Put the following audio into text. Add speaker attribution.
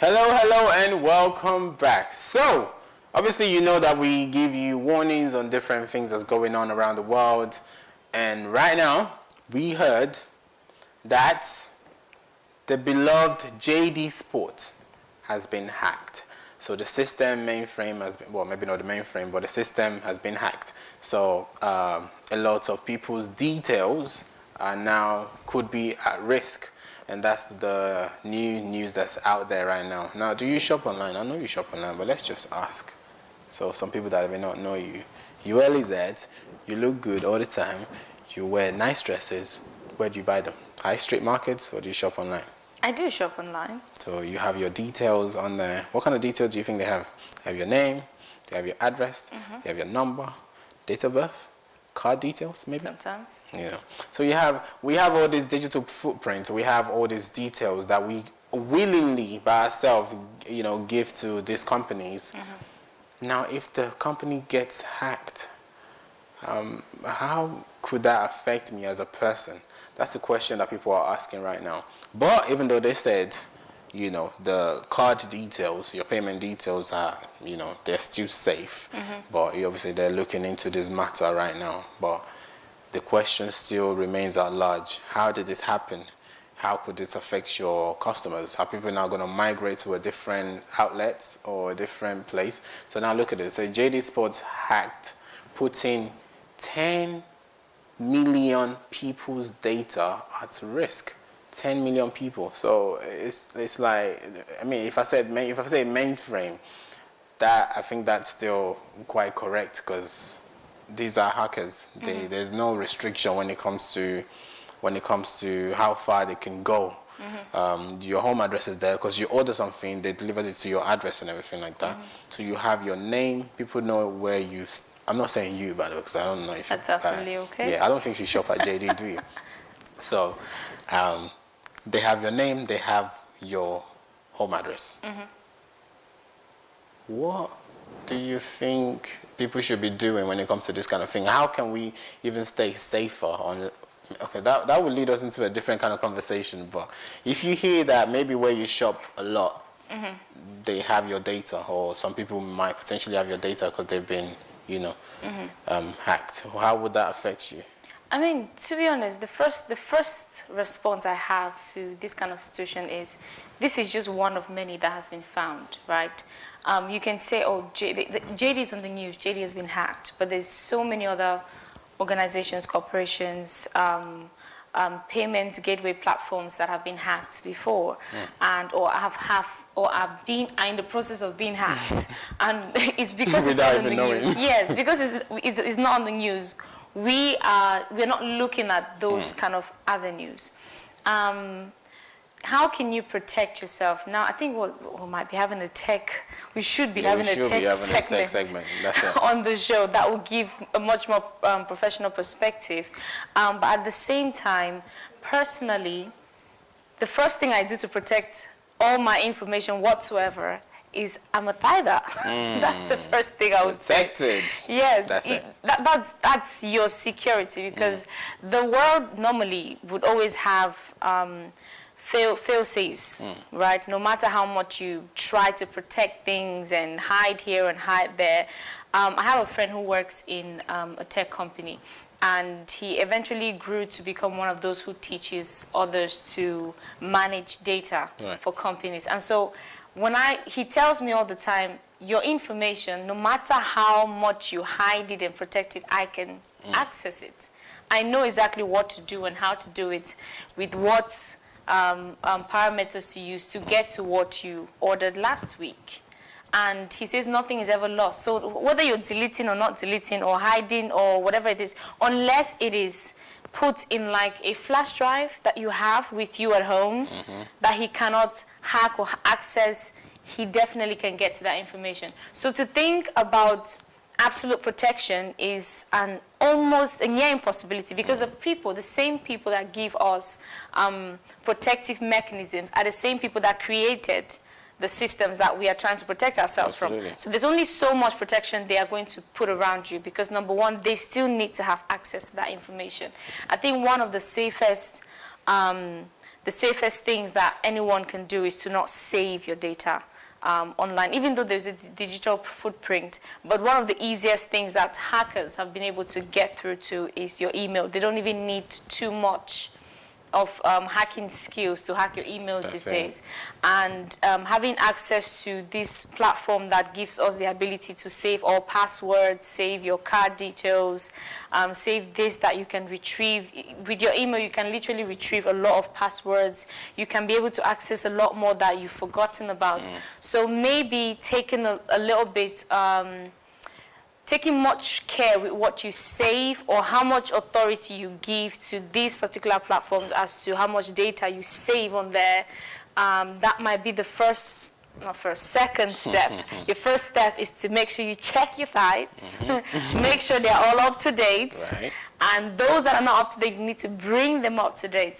Speaker 1: Hello, and welcome back. So, obviously, you know that we give you warnings on different things that's going on around the world. And right now, we heard that the beloved JD Sport has been hacked. So the system mainframe has been, well, maybe not the mainframe, but the system has been hacked. So a lot of people's details are now could be at risk. And that's the new news that's out there right now. Now, do you shop online? I know you shop online, but let's just ask. So some people that may not know you. You are Lizette, you look good all the time, you wear nice dresses. Where do you buy them? High street markets, or do you shop online?
Speaker 2: I do shop online.
Speaker 1: So you have your details on there. What kind of details do you think they have? They have your name, they have your address, they have your number, date of birth, card details, maybe?
Speaker 2: Sometimes.
Speaker 1: Yeah. So we have all these digital footprints. We have all these details that we willingly by ourselves, give to these companies. Now, if the company gets hacked, how could that affect me as a person? That's the question that people are asking right now. But even though they said, the card details, your payment details are, they're still safe. But obviously they're looking into this matter right now. But the question still remains at large. How did this happen? How could this affect your customers? Are people now going to migrate to a different outlet or a different place? So now look at it. So JD Sports hacked, putting 10 million people's data at risk. 10 million people. So it's like, if I say mainframe, that I think that's still quite correct, because these are hackers. There's no restriction when it comes to how far they can go. Your home address is there because you order something, they deliver it to your address and everything like that. So you have your name. People know where you. I'm not saying you, by the way, because I don't know if
Speaker 2: that's absolutely okay.
Speaker 1: Yeah, I don't think you shop at JD, do you? So, they have your name, they have your home address. What do you think people should be doing when it comes to this kind of thing? How can we even stay safer on it? Okay, that would lead us into a different kind of conversation. But if you hear that maybe where you shop a lot, they have your data, or some people might potentially have your data because they've been, hacked, how would that affect you?
Speaker 2: To be honest, the first response I have to this kind of situation is, this is just one of many that has been found, right? You can say, oh, JD is on the news, JD has been hacked, but there's so many other organizations, corporations, payment gateway platforms that have been hacked before, or are in the process of being hacked, and it's because it's not on the news. Yes, because it's not on the news. We're not looking at those kind of avenues. How can you protect yourself? Now, I think we might be having we should be having a tech segment
Speaker 1: That's it.
Speaker 2: on the show that will give a much more professional perspective. But at the same time, personally, the first thing I do to protect all my information whatsoever is I'm a tither. That's the first thing I would
Speaker 1: Protected.
Speaker 2: say. Yes, that's your security, because the world normally would always have fail safes, right? No matter how much you try to protect things and hide here and hide there. I have a friend who works in a tech company, and he eventually grew to become one of those who teaches others to manage data for companies. And so he tells me all the time, your information, no matter how much you hide it and protect it, I can access it. I know exactly what to do and how to do it, with what parameters to use to get to what you ordered last week. And he says nothing is ever lost. So whether you're deleting or not deleting or hiding or whatever it is, unless it is put in like a flash drive that you have with you at home, that he cannot hack or access, he definitely can get to that information. So to think about absolute protection is almost a near impossibility, because the same people that give us protective mechanisms are the same people that created the systems that we are trying to protect ourselves from. So there's only so much protection they are going to put around you, because number one, they still need to have access to that information. I think one of the safest the safest things that anyone can do is to not save your data online, even though there's a digital footprint. But one of the easiest things that hackers have been able to get through to is your email. They don't even need too much of hacking skills to hack your emails these days. And having access to this platform that gives us the ability to save all passwords, save your card details, save this that you can retrieve. With your email, you can literally retrieve a lot of passwords. You can be able to access a lot more that you've forgotten about. So maybe taking a little bit, taking much care with what you save or how much authority you give to these particular platforms as to how much data you save on there, that might be the second step. Your first step is to make sure you check your sites, make sure they're all up to date, and those that are not up to date, you need to bring them up to date.